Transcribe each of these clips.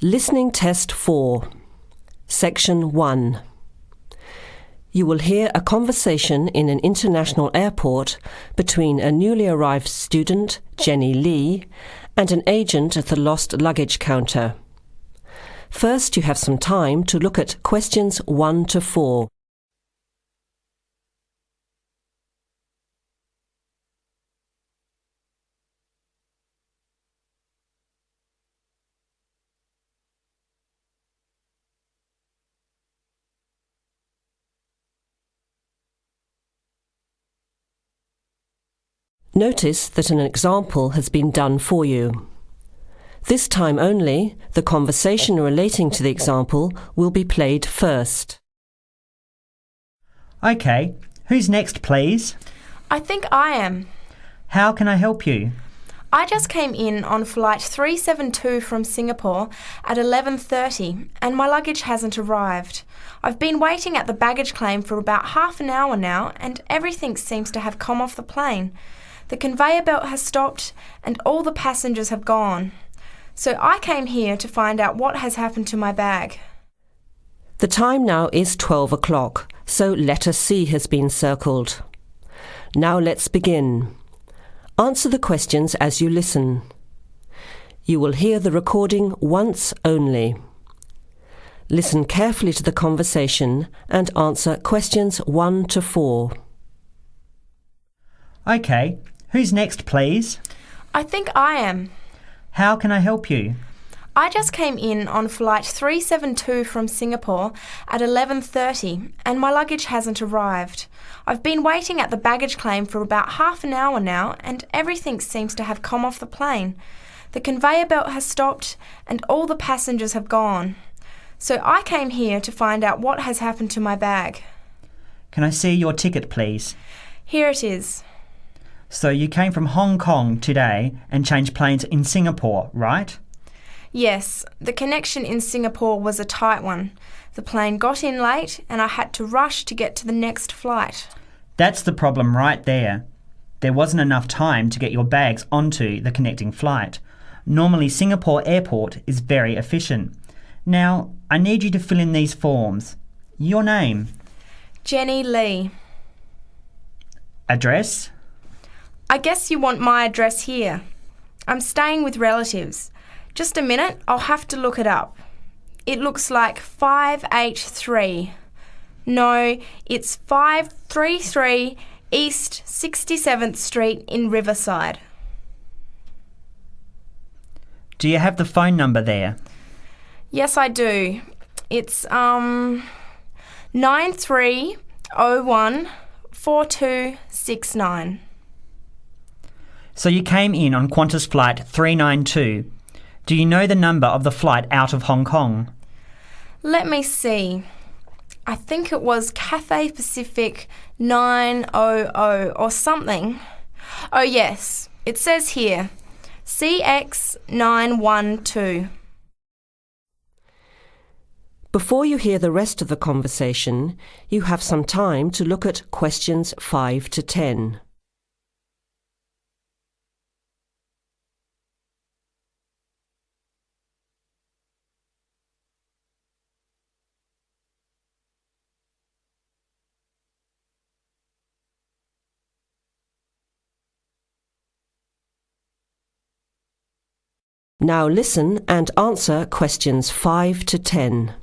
Listening Test 4, Section 1. You will hear a conversation in an international airport between a newly arrived student, Jenny Lee, and an agent at the lost luggage counter. First, you have some time to look at questions 1 to 4. Notice that an example has been done for you. This time only, the conversation relating to the example will be played first. OK, who's next, please? I think I am. How can I help you? I just came in on flight 372 from Singapore at 11:30 and my luggage hasn't arrived. I've been waiting at the baggage claim for about half an hour now and everything seems to have come off the plane. The conveyor belt has stopped and all the passengers have gone. So I came here to find out what has happened to my bag. The time now is 12 o'clock, so letter C has been circled. Now let's begin. Answer the questions as you listen. You will hear the recording once only. Listen carefully to the conversation and answer questions 1 to 4. OK, who's next, please? I think I am. How can I help you? I just came in on flight 372 from Singapore at 11:30 and my luggage hasn't arrived. I've been waiting at the baggage claim for about half an hour now and everything seems to have come off the plane. The conveyor belt has stopped and all the passengers have gone. So I came here to find out what has happened to my bag. Can I see your ticket, please? Here it is. So you came from Hong Kong today and changed planes in Singapore, right? Yes, the connection in Singapore was a tight one. The plane got in late and I had to rush to get to the next flight. That's the problem right there. There wasn't enough time to get your bags onto the connecting flight. Normally Singapore Airport is very efficient. Now, I need you to fill in these forms. Your name? Jenny Lee. Address? I guess you want my address here. I'm staying with relatives. Just a minute, I'll have to look it up. It looks like 583. No, it's 533 East 67th Street in Riverside. Do you have the phone number there? Yes, I do. It's 93014269. So you came in on Qantas Flight 392. Do you know the number of the flight out of Hong Kong? Let me see. I think it was Cathay Pacific 900 or something. Oh yes, it says here, CX912. Before you hear the rest of the conversation, you have some time to look at questions 5 to 10. Now listen and answer questions 5 to 10.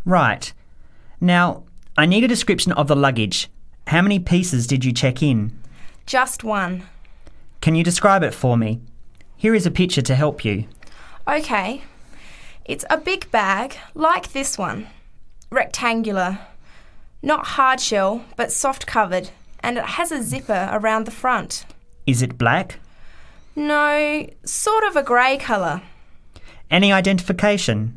Right. Now, I need a description of the luggage. How many pieces did you check in? Just one. Can you describe it for me? Here is a picture to help you. Okay. It's a big bag, like this one. Rectangular. Not hard shell, but soft covered. And it has a zipper around the front. Is it black? No, sort of a grey colour. Any identification?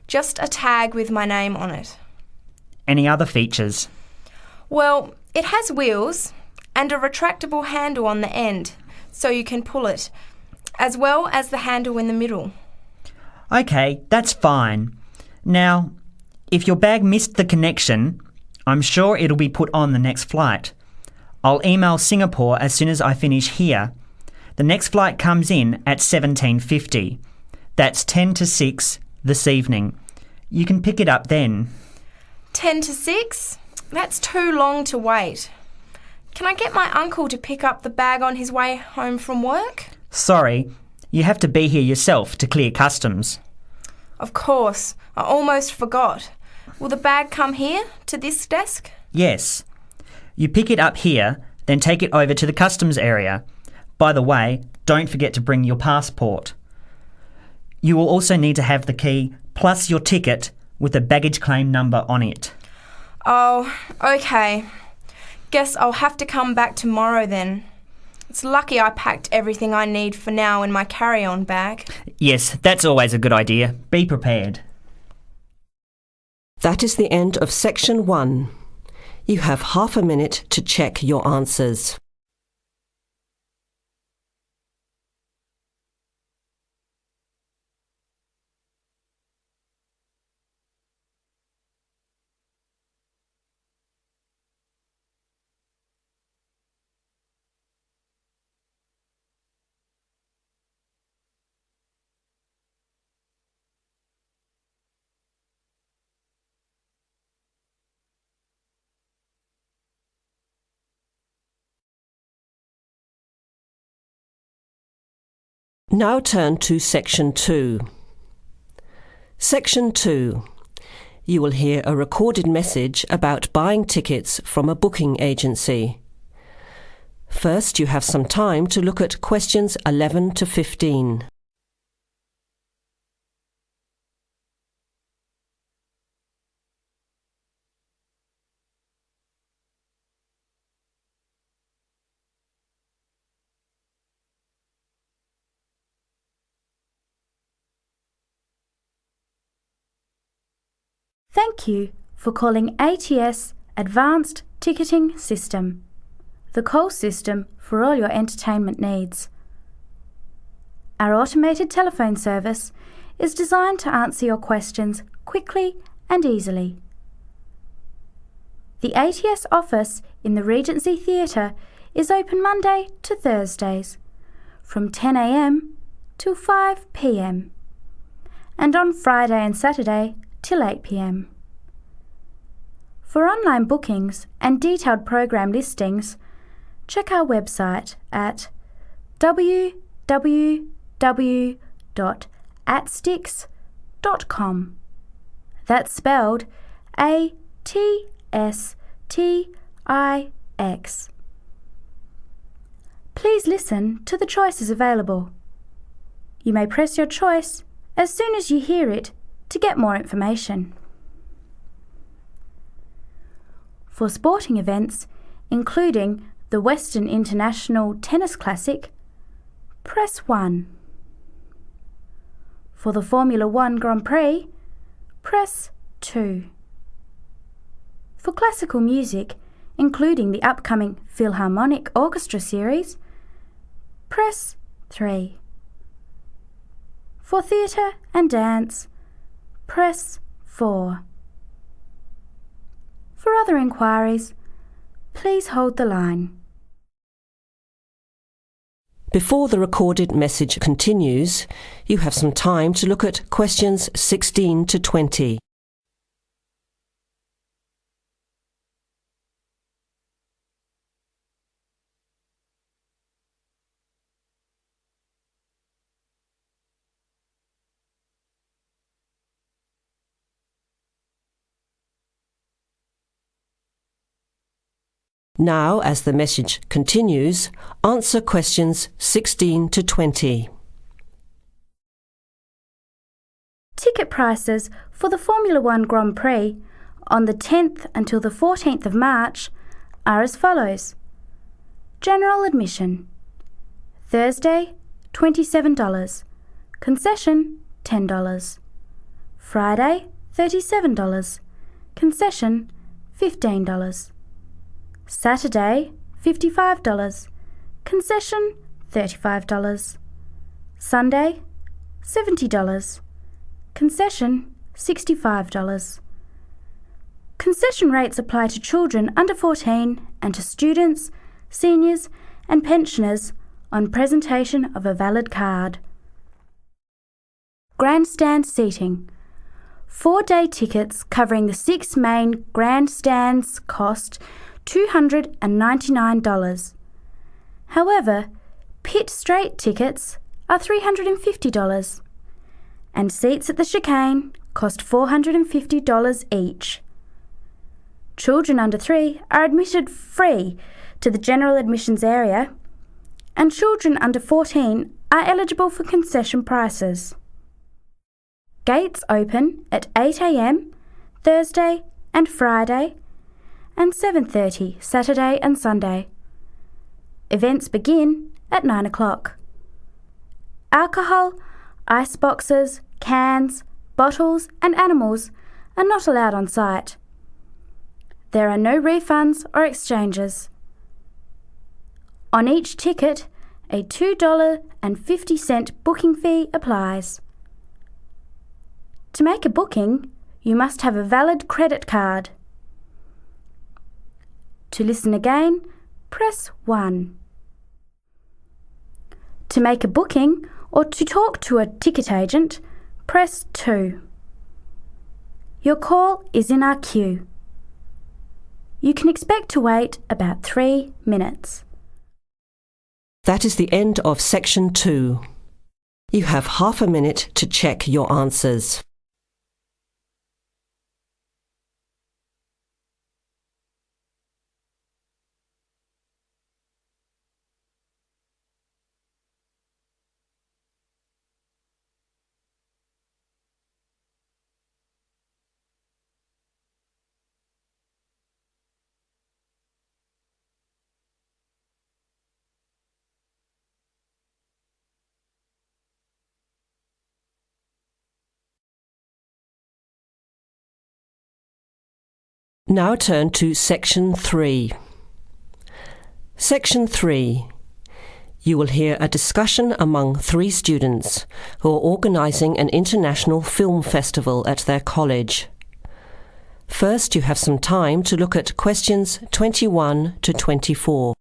Just a tag with my name on it. Any other features? Well, it has wheels and a retractable handle on the end, so you can pull it, as well as the handle in the middle. OK, that's fine. Now, if your bag missed the connection, I'm sure it'll be put on the next flight. I'll email Singapore as soon as I finish here. The next flight comes in at 17:50. That's 10 to 6 this evening. You can pick it up then. 10 to 6? That's too long to wait. Can I get my uncle to pick up the bag on his way home from work? Sorry, you have to be here yourself to clear customs. Of course, I almost forgot. Will the bag come here, to this desk? Yes. You pick it up here, then take it over to the customs area. By the way, don't forget to bring your passport. You will also need to have the key plus your ticket with a baggage claim number on it. Oh, okay. Guess I'll have to come back tomorrow then. It's lucky I packed everything I need for now in my carry-on bag. Yes, that's always a good idea. Be prepared. That is the end of section 1. You have half a minute to check your answers. Now turn to Section 2. Section 2. You will hear a recorded message about buying tickets from a booking agency. First, you have some time to look at questions 11 to 15. Thank you for calling ATS Advanced Ticketing System, the call system for all your entertainment needs. Our automated telephone service is designed to answer your questions quickly and easily. The ATS office in the Regency Theatre is open Monday to Thursdays from 10 a.m. till 5 p.m. and on Friday and Saturday till 8 p.m. For online bookings and detailed program listings, check our website at www.atstix.com. That's spelled ATSTIX. Please listen to the choices available. You may press your choice as soon as you hear it to get more information. For sporting events, including the Western International Tennis Classic, press 1. For the Formula 1 Grand Prix, press 2. For classical music, including the upcoming Philharmonic Orchestra series, press 3. For theatre and dance, press 4. For other inquiries, please hold the line. Before the recorded message continues, you have some time to look at questions 16 to 20. Now, as the message continues, answer questions 16 to 20. Ticket prices for the Formula 1 Grand Prix on the 10th until the 14th of March are as follows. General admission. Thursday, $27. Concession, $10. Friday, $37. Concession, $15. Saturday, $55. Concession, $35. Sunday, $70. Concession, $65. Concession rates apply to children under 14 and to students, seniors and pensioners on presentation of a valid card. grandstand seating. 4-day tickets covering the 6 main grandstands cost $299. However, pit straight tickets are $350, and seats at the chicane cost $450 each. Children under 3 are admitted free to the general admissions area, and children under 14 are eligible for concession prices. Gates open at 8 a.m. Thursday and Friday, and 7:30 Saturday and Sunday. Events begin at 9 o'clock. Alcohol, ice boxes, cans, bottles and animals are not allowed on site. There are no refunds or exchanges. On each ticket, a $2.50 booking fee applies. To make a booking, you must have a valid credit card. To listen again, press 1. To make a booking or to talk to a ticket agent, press 2. Your call is in our queue. You can expect to wait about 3 minutes. That is the end of section 2. You have half a minute to check your answers. Now turn to Section 3. Section 3. You will hear a discussion among 3 students who are organising an international film festival at their college. First, you have some time to look at questions 21 to 24.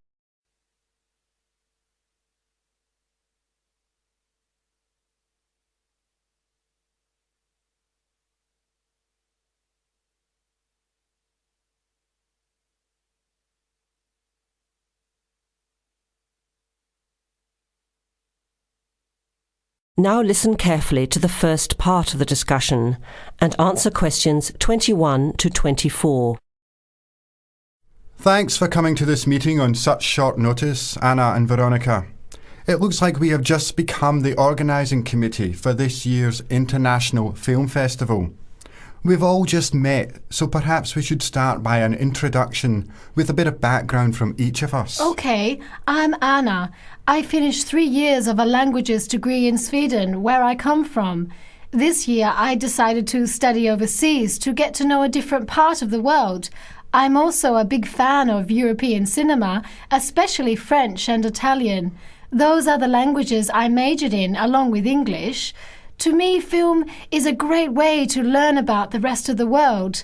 Now listen carefully to the first part of the discussion and answer questions 21 to 24. Thanks for coming to this meeting on such short notice, Anna and Veronica. It looks like we have just become the organising committee for this year's International Film Festival. We've all just met, so perhaps we should start by an introduction with a bit of background from each of us. Okay, I'm Anna. I finished 3 years of a languages degree in Sweden, where I come from. This year I decided to study overseas to get to know a different part of the world. I'm also a big fan of European cinema, especially French and Italian. Those are the languages I majored in along with English. To me, film is a great way to learn about the rest of the world.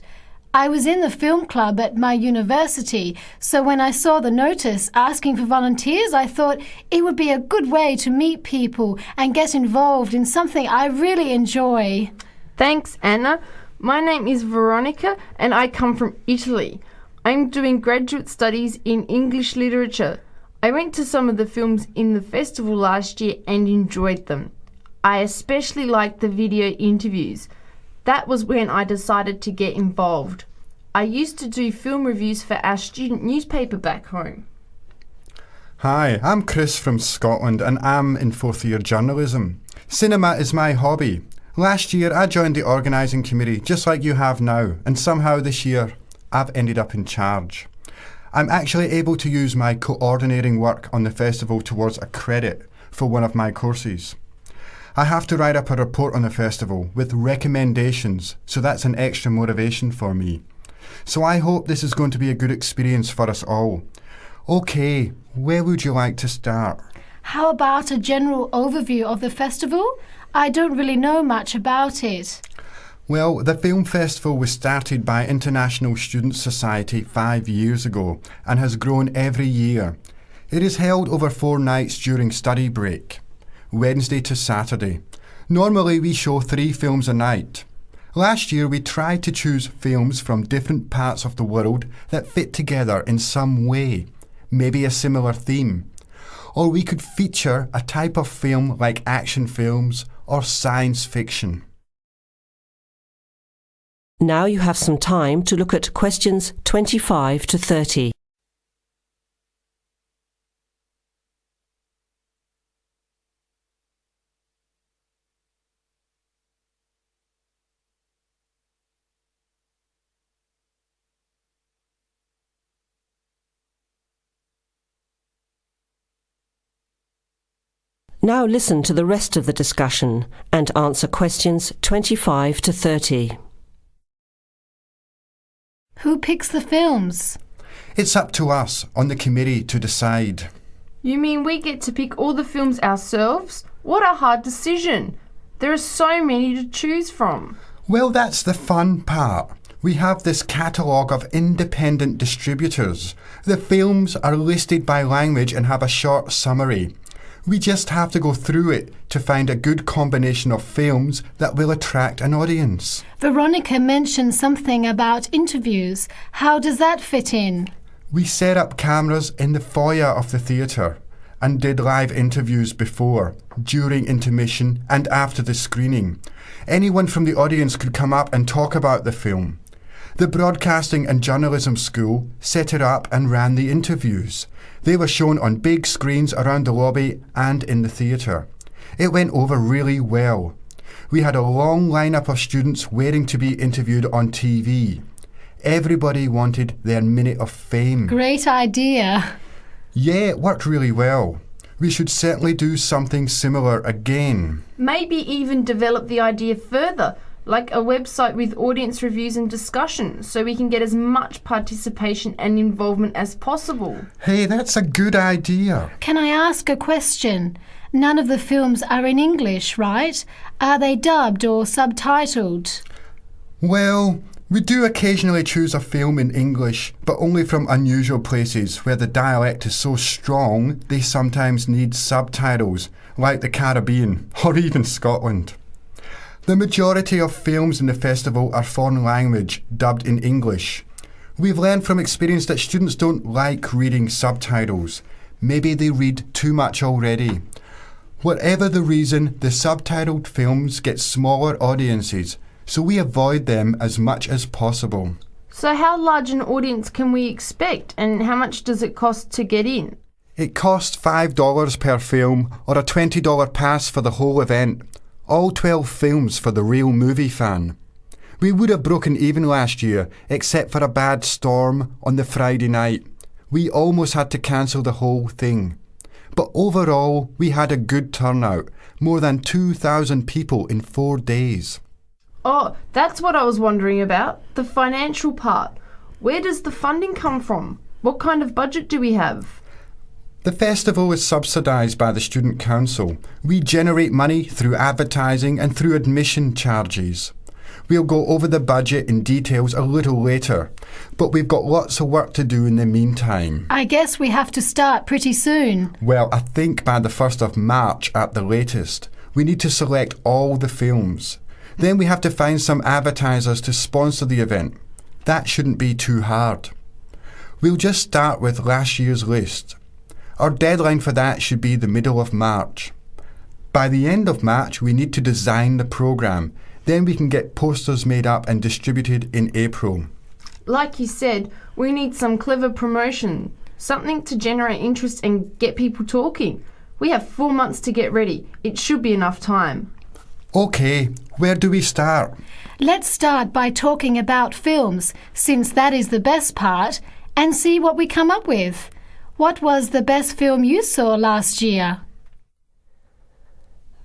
I was in the film club at my university, so when I saw the notice asking for volunteers, I thought it would be a good way to meet people and get involved in something I really enjoy. Thanks, Anna. My name is Veronica and I come from Italy. I'm doing graduate studies in English literature. I went to some of the films in the festival last year and enjoyed them. I especially liked the video interviews. That was when I decided to get involved. I used to do film reviews for our student newspaper back home. Hi, I'm Chris from Scotland and I'm in 4th year journalism. Cinema is my hobby. Last year I joined the organising committee just like you have now, and somehow this year I've ended up in charge. I'm actually able to use my coordinating work on the festival towards a credit for one of my courses. I have to write up a report on the festival with recommendations, so that's an extra motivation for me. So I hope this is going to be a good experience for us all. Okay, where would you like to start? How about a general overview of the festival? I don't really know much about it. Well, the film festival was started by International Student Society 5 years ago and has grown every year. It is held over 4 nights during study break, Wednesday to Saturday. Normally we show 3 films a night. Last year we tried to choose films from different parts of the world that fit together in some way, maybe a similar theme. Or we could feature a type of film like action films or science fiction. Now you have some time to look at questions 25 to 30. Now listen to the rest of the discussion and answer questions 25 to 30. Who picks the films? It's up to us on the committee to decide. You mean we get to pick all the films ourselves? What a hard decision. There are so many to choose from. Well, that's the fun part. We have this catalogue of independent distributors. The films are listed by language and have a short summary. We just have to go through it to find a good combination of films that will attract an audience. Veronica mentioned something about interviews. How does that fit in? We set up cameras in the foyer of the theatre and did live interviews before, during intermission and after the screening. Anyone from the audience could come up and talk about the film. The Broadcasting and Journalism School set it up and ran the interviews. They were shown on big screens around the lobby and in the theatre. It went over really well. We had a long lineup of students waiting to be interviewed on TV. Everybody wanted their minute of fame. Great idea. Yeah, it worked really well. We should certainly do something similar again. Maybe even develop the idea further, like a website with audience reviews and discussion, so we can get as much participation and involvement as possible. Hey, that's a good idea. Can I ask a question? None of the films are in English, right? Are they dubbed or subtitled? Well, we do occasionally choose a film in English, but only from unusual places where the dialect is so strong they sometimes need subtitles, like the Caribbean or even Scotland. The majority of films in the festival are foreign language, dubbed in English. We've learned from experience that students don't like reading subtitles. Maybe they read too much already. Whatever the reason, the subtitled films get smaller audiences, so we avoid them as much as possible. So how large an audience can we expect, and how much does it cost to get in? It costs $5 per film or a $20 pass for the whole event. All 12 films for the real movie fan. We would have broken even last year, except for a bad storm on the Friday night. We almost had to cancel the whole thing. But overall, we had a good turnout, more than 2,000 people in 4 days. Oh, that's what I was wondering about, the financial part. Where does the funding come from? What kind of budget do we have? The festival is subsidised by the Student Council. We generate money through advertising and through admission charges. We'll go over the budget in details a little later, but we've got lots of work to do in the meantime. I guess we have to start pretty soon. Well, I think by the 1st of March at the latest. We need to select all the films. Then we have to find some advertisers to sponsor the event. That shouldn't be too hard. We'll just start with last year's list. Our deadline for that should be the middle of March. By the end of March, we need to design the programme. Then we can get posters made up and distributed in April. Like you said, we need some clever promotion, something to generate interest and get people talking. We have 4 months to get ready. It should be enough time. OK, where do we start? Let's start by talking about films, since that is the best part, and see what we come up with. What was the best film you saw last year?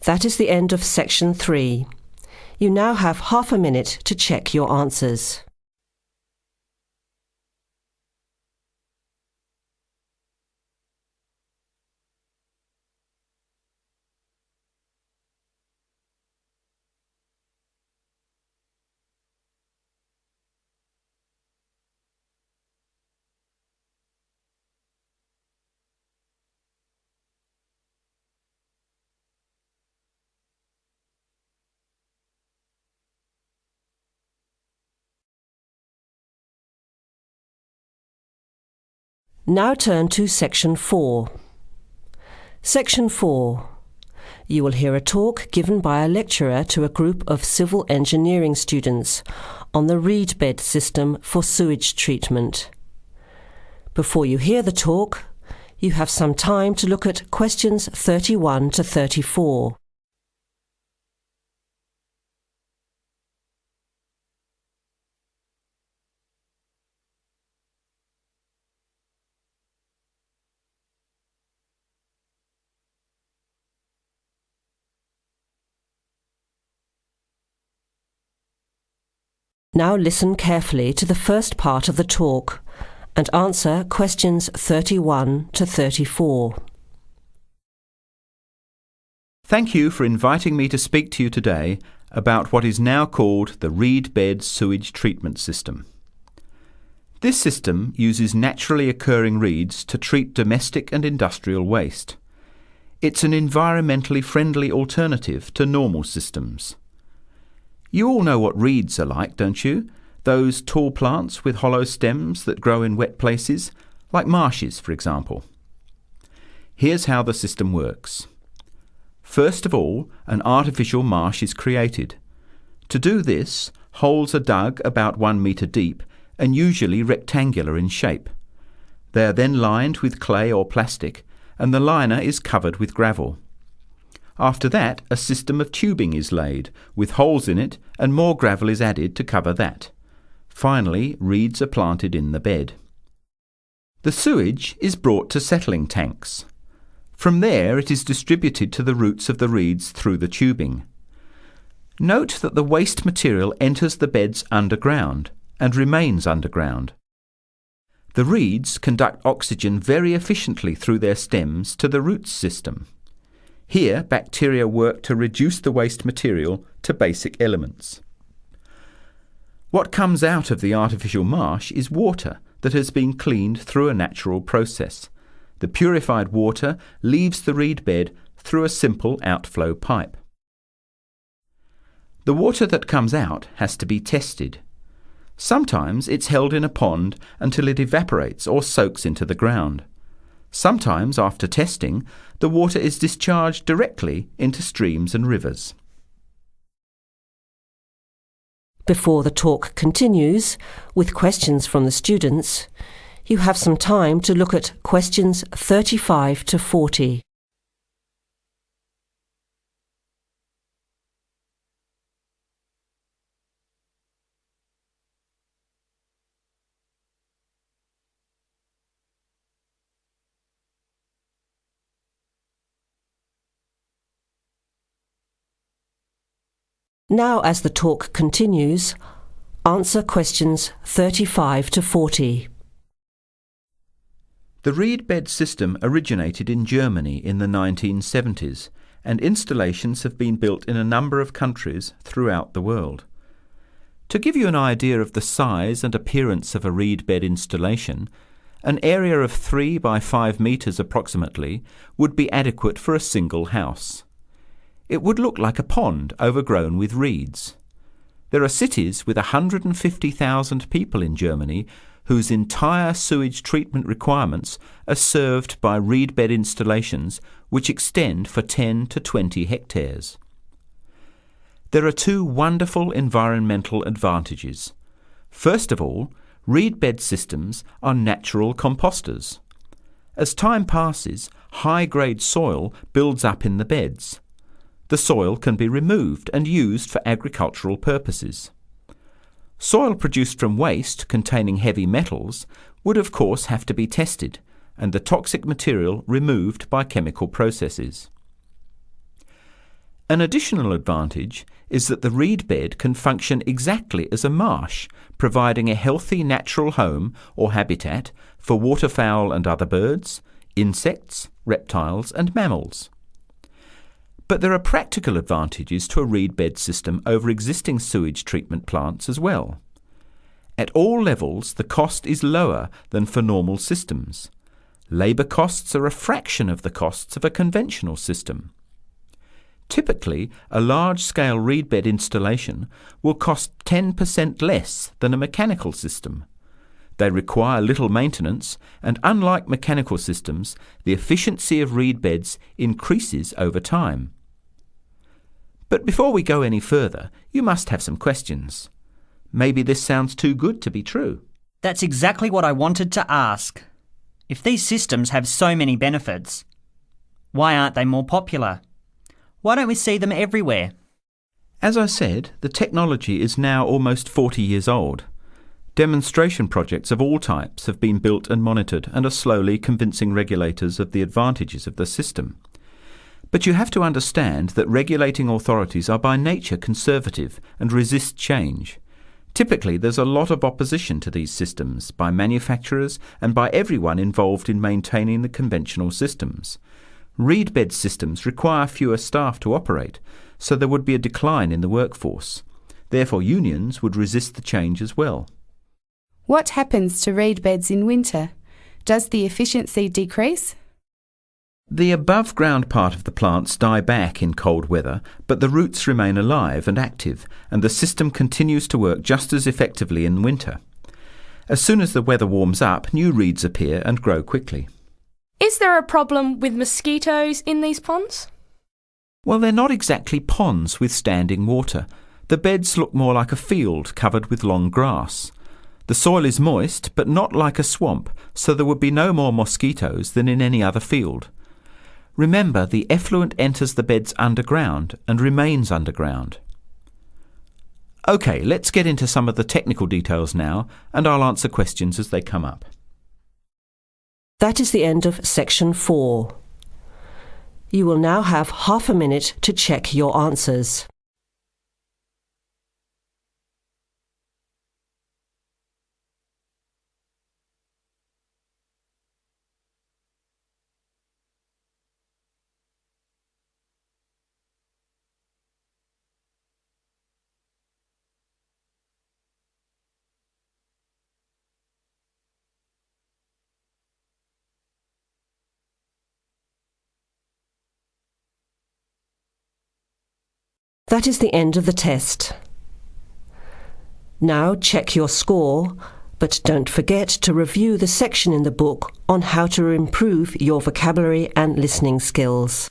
That is the end of section 3. You now have half a minute to check your answers. Now turn to Section 4. Section 4. You will hear a talk given by a lecturer to a group of civil engineering students on the reed bed system for sewage treatment. Before you hear the talk, you have some time to look at questions 31 to 34. Now listen carefully to the first part of the talk and answer questions 31 to 34. Thank you for inviting me to speak to you today about what is now called the reed bed sewage treatment system. This system uses naturally occurring reeds to treat domestic and industrial waste. It's an environmentally friendly alternative to normal systems. You all know what reeds are like, don't you? Those tall plants with hollow stems that grow in wet places, like marshes, for example. Here's how the system works. First of all, an artificial marsh is created. To do this, holes are dug about 1 metre deep and usually rectangular in shape. They are then lined with clay or plastic, and the liner is covered with gravel. After that, a system of tubing is laid, with holes in it, and more gravel is added to cover that. Finally, reeds are planted in the bed. The sewage is brought to settling tanks. From there, it is distributed to the roots of the reeds through the tubing. Note that the waste material enters the beds underground and remains underground. The reeds conduct oxygen very efficiently through their stems to the roots system. Here, bacteria work to reduce the waste material to basic elements. What comes out of the artificial marsh is water that has been cleaned through a natural process. The purified water leaves the reed bed through a simple outflow pipe. The water that comes out has to be tested. Sometimes it's held in a pond until it evaporates or soaks into the ground. Sometimes, after testing, the water is discharged directly into streams and rivers. Before the talk continues, with questions from the students, you have some time to look at questions 35 to 40. Now, as the talk continues, answer questions 35 to 40. The reed bed system originated in Germany in the 1970s, and installations have been built in a number of countries throughout the world. To give you an idea of the size and appearance of a reed bed installation, an area of 3 by 5 metres approximately would be adequate for a single house. It would look like a pond overgrown with reeds. There are cities with 150,000 people in Germany whose entire sewage treatment requirements are served by reed bed installations which extend for 10 to 20 hectares. There are two wonderful environmental advantages. First of all, reed bed systems are natural composters. As time passes, high-grade soil builds up in the beds. The soil can be removed and used for agricultural purposes. Soil produced from waste containing heavy metals would of course have to be tested and the toxic material removed by chemical processes. An additional advantage is that the reed bed can function exactly as a marsh, providing a healthy natural home or habitat for waterfowl and other birds, insects, reptiles and mammals. But there are practical advantages to a reed bed system over existing sewage treatment plants as well. At all levels, the cost is lower than for normal systems. Labour costs are a fraction of the costs of a conventional system. Typically, a large-scale reed bed installation will cost 10% less than a mechanical system. They require little maintenance, and unlike mechanical systems, the efficiency of reed beds increases over time. But before we go any further, you must have some questions. Maybe this sounds too good to be true. That's exactly what I wanted to ask. If these systems have so many benefits, why aren't they more popular? Why don't we see them everywhere? As I said, the technology is now almost 40 years old. Demonstration projects of all types have been built and monitored and are slowly convincing regulators of the advantages of the system. But you have to understand that regulating authorities are by nature conservative and resist change. Typically, there's a lot of opposition to these systems by manufacturers and by everyone involved in maintaining the conventional systems. Reed bed systems require fewer staff to operate, so there would be a decline in the workforce. Therefore, unions would resist the change as well. What happens to reed beds in winter? Does the efficiency decrease? The above-ground part of the plants die back in cold weather, but the roots remain alive and active, and the system continues to work just as effectively in winter. As soon as the weather warms up, new reeds appear and grow quickly. Is there a problem with mosquitoes in these ponds? Well, they're not exactly ponds with standing water. The beds look more like a field covered with long grass. The soil is moist, but not like a swamp, so there would be no more mosquitoes than in any other field. Remember, the effluent enters the beds underground and remains underground. OK, let's get into some of the technical details now, and I'll answer questions as they come up. That is the end of section 4. You will now have half a minute to check your answers. That is the end of the test. Now check your score, but don't forget to review the section in the book on how to improve your vocabulary and listening skills.